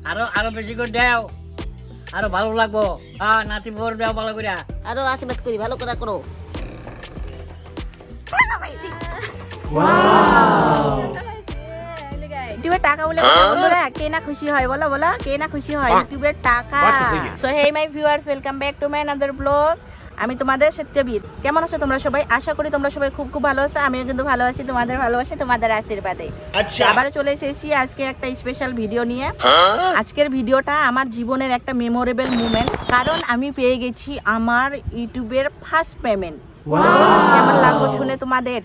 আরো আরো বেশি করে দাও, আরো ভালো লাগবো। হ্যাঁ নাতি ভোর দাও ভালো করে, আরো আশীর্বাদ করি, ভালো করে করো। ইউটিউবের টাকা বলে বন্ধুরা কে না খুশি হয় বলো বলো, কে না খুশি হয় ইউটিউবের টাকা। So hey my viewers, welcome back to my another blog. আমি তোমাদের সত্যবীর। কেমন আছো তোমরা সবাই? আশা করি তোমরা সবাই খুব খুব ভালো আছো। আমিও কিন্তু ভালো আছি, তোমাদের ভালোবাসি, তোমাদের আশীর্বাদে। আবারও চলে এসেছি আজকে একটা স্পেশাল ভিডিও নিয়ে। আজকের ভিডিওটা আমার জীবনের একটা মেমোরেবল মুমেন্ট, কারণ আমি পেয়ে গেছি আমার ইউটিউবের ফার্স্ট পেমেন্ট। কেমন লাগলো শুনে তোমাদের?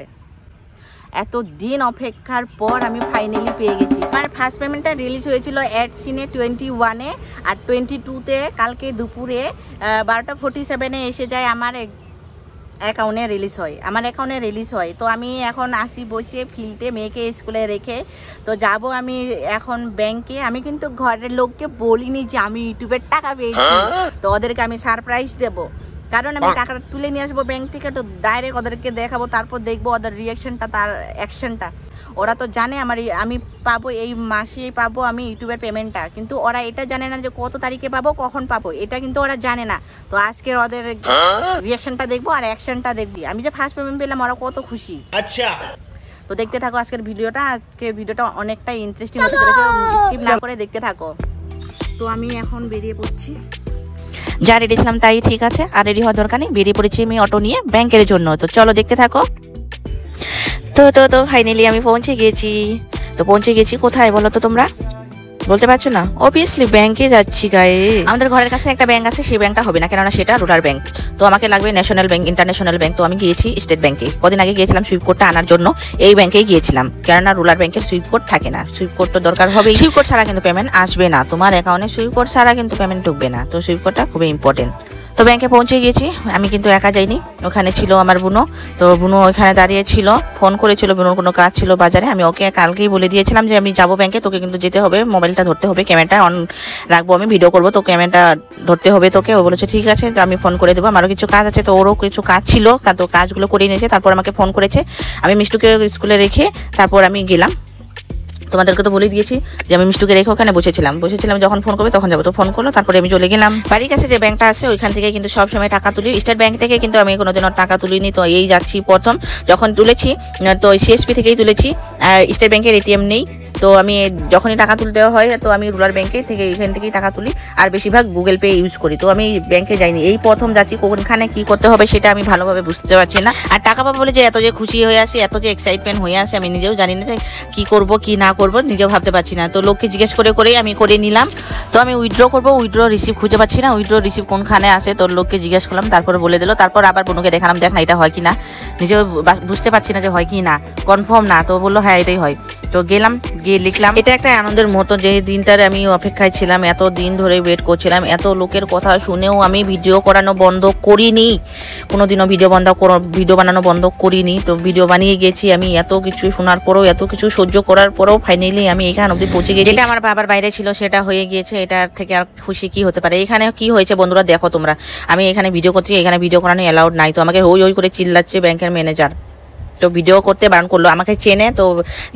এত দিন অপেক্ষার পর আমি ফাইনালি পেয়ে গেছি। আমার ফার্স্ট পেমেন্টটা রিলিজ হয়েছিল সিনে 21-এ, আর 22-তে কালকে দুপুরে 12:47 এসে যায় আমার অ্যাকাউন্টে রিলিজ হয়, আমার অ্যাকাউন্টে রিলিজ হয়। তো আমি এখন আসি বসে ফিল্ডে, মেয়েকে স্কুলে রেখে তো যাব আমি এখন ব্যাংকে। আমি কিন্তু ঘরের লোককে বলিনি যে আমি ইউটিউবের টাকা পেয়েছি, তো ওদেরকে আমি সারপ্রাইজ দেবো, কারণ আমি টাকাটা তুলে নিয়ে আসবো ব্যাংক থেকে, তো ডাইরেক্ট ওদেরকে দেখাবো, তারপর দেখবো ওদের রিয়াকশনটা, তার অ্যাকশনটা। ওরা তো জানে আমি পাবো এই মাসেই পাবো আমি ইউটিউবের পেমেন্টটা, কিন্তু ওরা এটা জানে না যে কত তারিখে পাবো, কখন পাবো, এটা কিন্তু ওরা জানে না। তো আজকে ওদের রিয়াকশনটা দেখবো আর অ্যাকশনটা দেখবি। আমি যে ফার্স্ট পেমেন্ট পেলাম ওরা কত খুশি। আচ্ছা, তো দেখতে থাকো আজকের ভিডিওটা। আজকের ভিডিওটা অনেকটা ইন্টারেস্টিং হতে চলেছে, স্কিপ না করে দেখতে থাকো। তো আমি এখন বেরিয়ে পড়ছি, যা রেডি ছিলাম তাই ঠিক আছে, আর রেডি হওয়ার দরকার নেই। বেরিয়ে পড়েছি আমি অটো নিয়ে ব্যাংকের জন্য। তো চলো দেখতে থাকো। তো ফাইনালি আমি পৌঁছে গেছি। তো পৌঁছে গেছি কোথায় বলো তো তোমরা? বলতে পারছো না? অবভিয়াসলি ব্যাংকে যাচ্ছি গায়ে। আমাদের ঘরের কাছে একটা ব্যাংক আছে, সেই ব্যাংকটা হবে না, কেননা সেটা রুরাল ব্যাংক। তো আমাকে লাগবে ন্যাশনাল ব্যাংক, ইন্টারন্যাশনাল ব্যাংক। তো আমি গিয়েছি স্টেট ব্যাংকে। কদিন আগে গিয়েছিলাম সুইপ কোডটা আনার জন্য, এই ব্যাংকেই গিয়েছিলাম, কেননা রুরাল ব্যাংকের সুইপ কোড থাকে না। সুইপ কোড তো দরকার হবে, সুইপ কোড ছাড়া কিন্তু পেমেন্ট আসবে না তোমার অ্যাকাউন্টে, সুইপ কোড ছাড়া কিন্তু পেমেন্ট ঢুকবে না। তো সুইপ কোডটা খুবই ইম্পর্টেন্ট। তো ব্যাংকে পৌঁছে গিয়েছি, আমি কিন্তু একা যাইনি, ওখানে ছিল আমার বুনো। তো বুনো ওইখানে দাঁড়িয়ে ছিল, ফোন করেছিল, বুনোর কোনো কাজ ছিল বাজারে। আমি ওকে কালকেই বলে দিয়েছিলাম যে আমি যাবো ব্যাংকে, তোকে কিন্তু যেতে হবে, মোবাইলটা ধরতে হবে, ক্যামেরাটা অন রাখবো, আমি ভিডিও করবো, তো ক্যামেরাটা ধরতে হবে তোকে। ও বলেছে ঠিক আছে, তো আমি ফোন করে দেবো, আমারও কিছু কাজ আছে। তো ওরও কিছু কাজ ছিল, তো কাজগুলো করে নিয়েছে, তারপর আমাকে ফোন করেছে। আমি মিষ্টুকে স্কুলে রেখে তারপর আমি গেলাম। তোমাদেরকে তো বলে দিয়েছি যে আমি মিষ্টুকে রেখে ওখানে বসেছিলাম, যখন ফোন করবে তখন যাবো। তো ফোন করলো, তারপরে আমি চলে গেলাম বাড়ির কাছে যে ব্যাংকটা আছে ওইখান থেকে কিন্তু সবসময় টাকা তুলি, স্টেট ব্যাংক থেকে কিন্তু আমি কোনোদিনও টাকা তুলিনি। তো এই যাচ্ছি প্রথম, যখন তুলেছি তো সিএসপি থেকেই তুলেছি, আর স্টেট ব্যাংকের এটিএম নেই। তো আমি যখনই টাকা তুলতে হয় তো আমি রুরাল ব্যাংকে থেকে এখান থেকেই টাকা তুলি, আর বেশিরভাগ গুগল পে ইউজ করি। তো আমি ব্যাংকে যাইনি, এই প্রথম যাচ্ছি। কোনখানে কি করতে হবে সেটা আমি ভালোভাবে বুঝতে পারছি না, আর টাকা পাবো বলে যে এত যে খুশি হয়ে আসি, এত যে এক্সাইটমেন্ট হয়ে আসে, আমি নিজেও জানি না যে কি করব কি না করব, নিজেও ভাবতে পারছি না। তো লোককে জিজ্ঞেস করেই আমি করে নিলাম। তো আমি উইথড্র করবো, উইথড্র রিসিভ খুঁজে পাচ্ছি না, উইথড্র রিসিভ কোনখানে আসে। তো লোককে জিজ্ঞেস করলাম, তারপরে বলে দিল। তারপর আবার বোনকে দেখালাম, দেখ না এটা হয় কি না, নিজেও বুঝতে পারছি না যে হয় কি না, কনফার্ম না। তো বললো হ্যাঁ এটাই হয়। তো গেলাম, গিয়ে লিখলাম। এটা একটা আনন্দের মতো, যে দিনটার আমি অপেক্ষায় ছিলাম, এত দিন ধরে ওয়েট করছিলাম। এত লোকের কথা শুনেও আমি ভিডিও করানো বন্ধ করিনি, কোনোদিনও ভিডিও বানানো বন্ধ করিনি। তো ভিডিও বানিয়ে গেছি আমি, এত কিছু শোনার পরেও, এত কিছু সহ্য করার পরেও ফাইনালি আমি এখানে অবধি পৌঁছে গেছি। যেটা আমার বাবার বাইরে ছিল সেটা হয়ে গিয়েছে, এটার থেকে আর খুশি কি হতে পারে। এখানে কি হয়েছে বন্ধুরা দেখো তোমরা, আমি এখানে ভিডিও করছি, এখানে ভিডিও করানো অ্যালাউড নাই। তো আমাকে ওই করে চিল্লাচ্ছে ব্যাংকের ম্যানেজার, তো ভিডিও করতে বারণ করলো। আমাকে চেনে, তো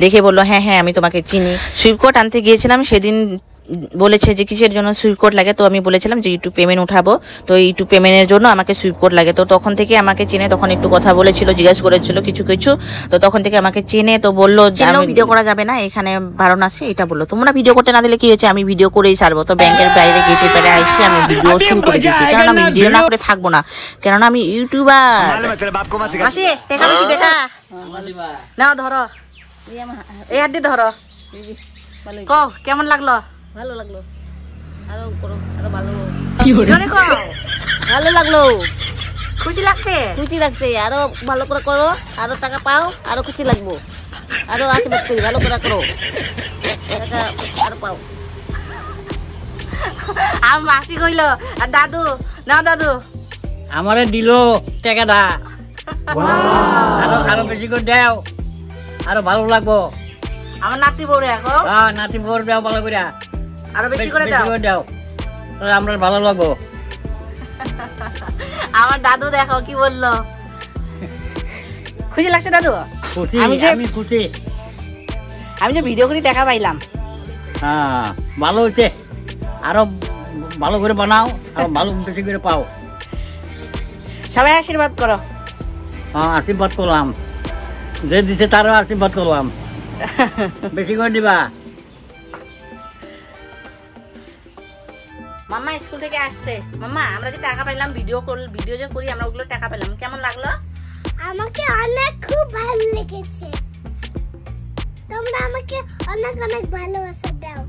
দেখে বললো হ্যাঁ আমি তোমাকে চিনি। সুইপ কোড আনতে গিয়েছিলাম সেদিন, বলেছে যে কিসের জন্য সুইপ কোড লাগে। তো আমি বলেছিলাম যে ইউটিউব পেমেন্ট উঠাবো, তো ইউটিউব পেমেন্টের জন্য আমাকে সুইপ কোড লাগে। তো তখন থেকে আমাকে চেনে, তখন একটু কথা বলেছিল, জিজ্ঞাসা করেছিল কিছু, তো তখন থেকে আমাকে চেনে। তো বললো যে ভিডিও করা যাবে না, এখানে বারণ আছে, এটা বললো। তোমরা ভিডিও করতে না দিলে কি হয়েছে, আমি ভিডিও করেই ছাড়বো। তো ব্যাংকের বাইরে গেটে পেরে এসে আমি ভিডিও শুরু করে দিয়েছি, কারণ আমি ভিডিও না করে থাকবো না, কেননা আমি ইউটিউবার। নাও ধরো, এই হাত দিয়ে ধরো, কেমন লাগলো? ভালো লাগলো, আরো করো, আরো ভালো। ভালো লাগলো, খুশি লাগছে, খুশি লাগছে, আরো ভালো করে করো, আরো টাকা পাও, আরো খুশি লাগবো, আরো আশীর্বাদ করি, ভালো করে করো, টাকা আরো পাও। আমার মাসি কইল, আর দাদু না, দাদু আমারে দিল টাকাটা, আরো বেশি করে দাও, আরো ভালো লাগবো। আমার নাতি বউরে এখন, হ্যাঁ নাতি ভোর দাও ভালো করে, আরো বেশি করে দাও, তাহলে আমরা ভালো লাগবো। আমার দাদু দেখো কি বললো, খুশি লাগছে দাদু? আমি খুশি, আমি যে ভিডিও করে দেখা পাইলাম। হ্যাঁ ভালো হচ্ছে, আরো ভালো করে বানাও, আরো ভালো বেশি করে পাও। সবাই আশীর্বাদ করো। হ্যাঁ, আশীর্বাদ করলাম, যে দিচ্ছে তারও আশীর্বাদ করলাম, বেশি করে দিবা। মাম্মা স্কুল থেকে আসছে। মাম্মা, আমরা যে টাকা পেলাম ভিডিও যে করি আমরা, ওগুলো টাকা পেলাম, কেমন লাগলো? আমাকে অনেক খুব ভালো লেগেছে। তোমরা আমাকে অনেক অনেক ভালোবাসা দাও,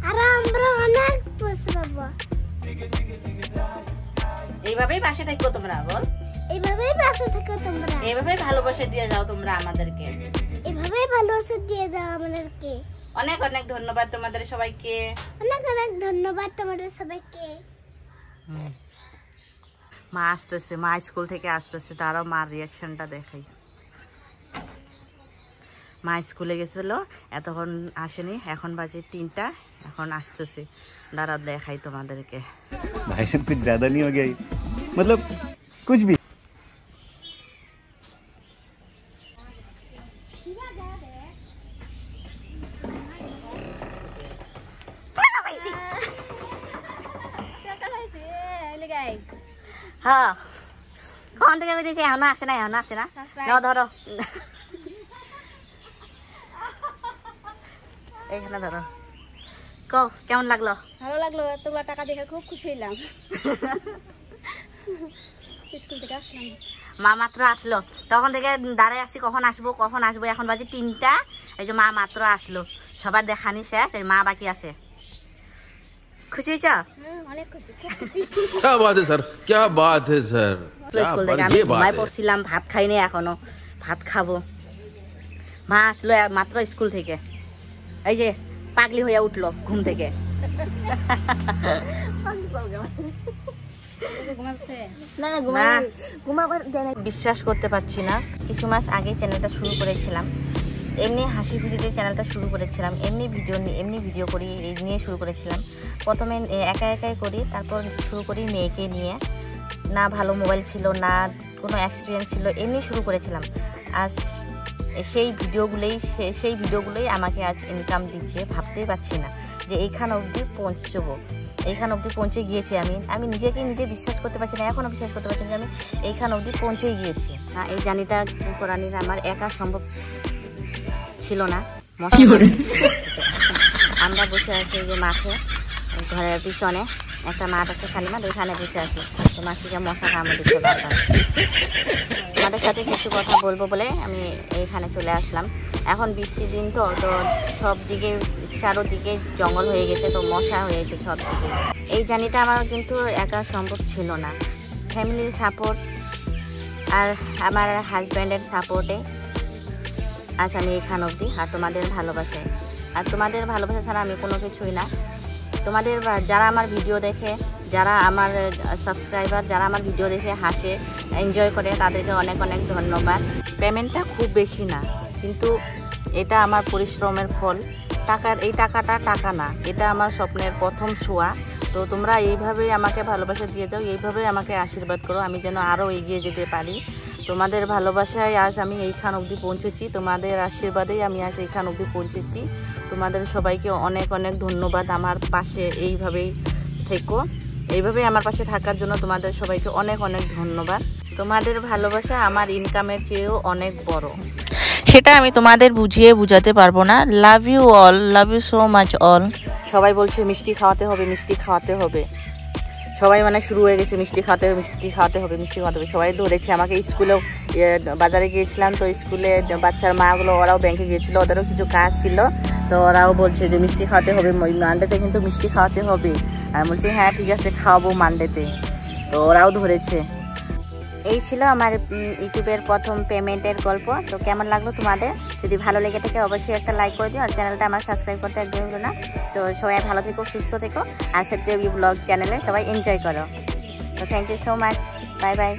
আর আমরা অনেক বসবো। এইভাবেই পাশে থাকো তোমরা, বল। এইভাবেই পাশে থাকো তোমরা, এইভাবেই ভালোবাসা দিয়ে যাও তোমরা আমাদেরকে, এইভাবেই ভালোবাসা দিয়ে দাও আমাদেরকে। অনেক অনেক ধন্যবাদ তোমাদের সবাইকে, অনেক অনেক ধন্যবাদ তোমাদের সবাইকে। মা আসতেছে, মা স্কুল থেকে আসতেছে, তারাও মার রিয়াকশনটা দেখাই। মা স্কুলে গেছিল, এতক্ষণ আসেনি, এখন বাজে 3টা, এখন আসতেছে, দাঁড়া দেখাই তোমাদেরকে। भाई साहब कुछ ज्यादा नहीं हो गया ये? मतलब कुछ भी। হ্যাঁ, কখন থেকে বেরিয়েছি, এখনো আসে না, এখনো আসে না। নাও ধরো, এইখানে ধরো। কও কেমন লাগলো? ভালো লাগলো, এতগুলো টাকা দেখে খুব খুশি হইলাম। স্কুল থেকে আসলাম, মা মাত্র আসলো, তখন থেকে দাঁড়ায় আসছি কখন আসবো কখন আসবো, এখন বাজে 3টা। এই যে মা মাত্র আসলো, সবার দেখানি শেষ, এই মা বাকি আছে। খুশি হয়েছ? অনেক খুশি, খুব খুশি। क्या बात है सर, क्या बात है सर, স্কুল থেকে আমি ঘুমায় পড়ছিলাম, ভাত খাইনি, এখনো ভাত খাবো। মা আসলো মাত্র স্কুল থেকে, এই যে পাগলি হয়ে উঠলো ঘুম থেকে। বিশ্বাস করতে পারছি না, কিছু মাস আগে চ্যানেলটা শুরু করেছিলাম, এমনি হাসি খুশিতে চ্যানেলটা শুরু করেছিলাম, এমনি ভিডিও করি এই নিয়ে শুরু করেছিলাম। প্রথমে একা একাই করি, তারপর শুরু করি মেয়েকে নিয়ে। না ভালো মোবাইল ছিল, না কোনো এক্সপিরিয়েন্স ছিল, এমনি শুরু করেছিলাম। আর সেই ভিডিওগুলোই আমাকে আজ ইনকাম দিচ্ছে। ভাবতেই পারছি না যে এইখান অবধি পৌঁছে গিয়েছি। আমি নিজে বিশ্বাস করতে পারছি না, এখনও বিশ্বাস করতে পারছি না যে আমি এইখান অবধি পৌঁছে গিয়েছি। এই জার্নিটা করানির আমার একা সম্ভব ছিল না। আমরা বসে আছি যে মাঠে, ঘরের পিছনে একটা মাঠ আছে, খালি মাঠ, ওইখানে বসে আছি। তো মাসিকে মশা কামড় দিচ্ছে বারবার। তোমাদের সাথে কিছু কথা বলবো বলে আমি এইখানে চলে আসলাম। এখন বৃষ্টির দিন তো সব দিকে চারোদিকে জঙ্গল হয়ে গেছে, তো মশা হয়েছে সব দিকে। এই জার্নিটা আমার কিন্তু একা সম্ভব ছিল না। ফ্যামিলির সাপোর্ট আর আমার হাজব্যান্ডের সাপোর্টে আজ আমি এইখান অবধি, আর তোমাদের ভালোবাসায়। আর তোমাদের ভালোবাসা ছাড়া আমি কোনো কিছুই না। তোমাদের যারা আমার ভিডিও দেখে, যারা আমার সাবস্ক্রাইবার, যারা আমার ভিডিও দেখে হাসে, এনজয় করে, তাদেরকে অনেক অনেক ধন্যবাদ। পেমেন্টটা খুব বেশি না, কিন্তু এটা আমার পরিশ্রমের ফল। এই টাকাটা টাকা না, এটা আমার স্বপ্নের প্রথম ছোঁয়া। তো তোমরা এইভাবেই আমাকে ভালোবাসা দিয়ে দাও, এইভাবেই আমাকে আশীর্বাদ করো, আমি যেন আরও এগিয়ে যেতে পারি। তোমাদের ভালোবাসায় আজ আমি এইখান অবধি পৌঁছেছি, তোমাদের আশীর্বাদেই আমি আজ এইখান অবধি পৌঁছেছি। তোমাদের সবাইকে অনেক অনেক ধন্যবাদ। আমার পাশে এইভাবেই থেকো, এইভাবেই আমার পাশে থাকার জন্য তোমাদের সবাইকে অনেক অনেক ধন্যবাদ। তোমাদের ভালোবাসা আমার ইনকামের চেয়েও অনেক বড়, সেটা আমি তোমাদের বুঝাতে পারবো না। Love you all, love you so much all. সবাই বলছে মিষ্টি খাওয়াতে হবে, সবাই মানে শুরু হয়ে গেছে মিষ্টি খাওয়াতে হবে। সবাই ধরেছে আমাকে। স্কুলেও বাজারে গিয়েছিলাম, তো স্কুলে বাচ্চার মাগুলো ওরাও ব্যাংকে গিয়েছিলো, ওদেরও কিছু কাজ ছিল, তো ওরাও বলছে যে মিষ্টি খাওয়াতে হবে, মানডেতে কিন্তু মিষ্টি খাওয়াতে হবে। আমি বলছি হ্যাঁ ঠিক আছে, খাওয়াবো মানডেতে। তো ওরাও ধরেছে। এই ছিল আমার ইউটিউবের প্রথম পেমেন্টের গল্প। তো কেমন লাগলো তোমাদের? যদি ভালো লেগে থাকে অবশ্যই একটা লাইক করে দিও, আর চ্যানেলটা আমার সাবস্ক্রাইব করতে একদমই ভুলো না। তো সবাই ভালো থেকো, সুস্থ থেকো, আর সত্যি ব্লগ চ্যানেলে সবাই এনজয় করো। তো thank you so much, bye by.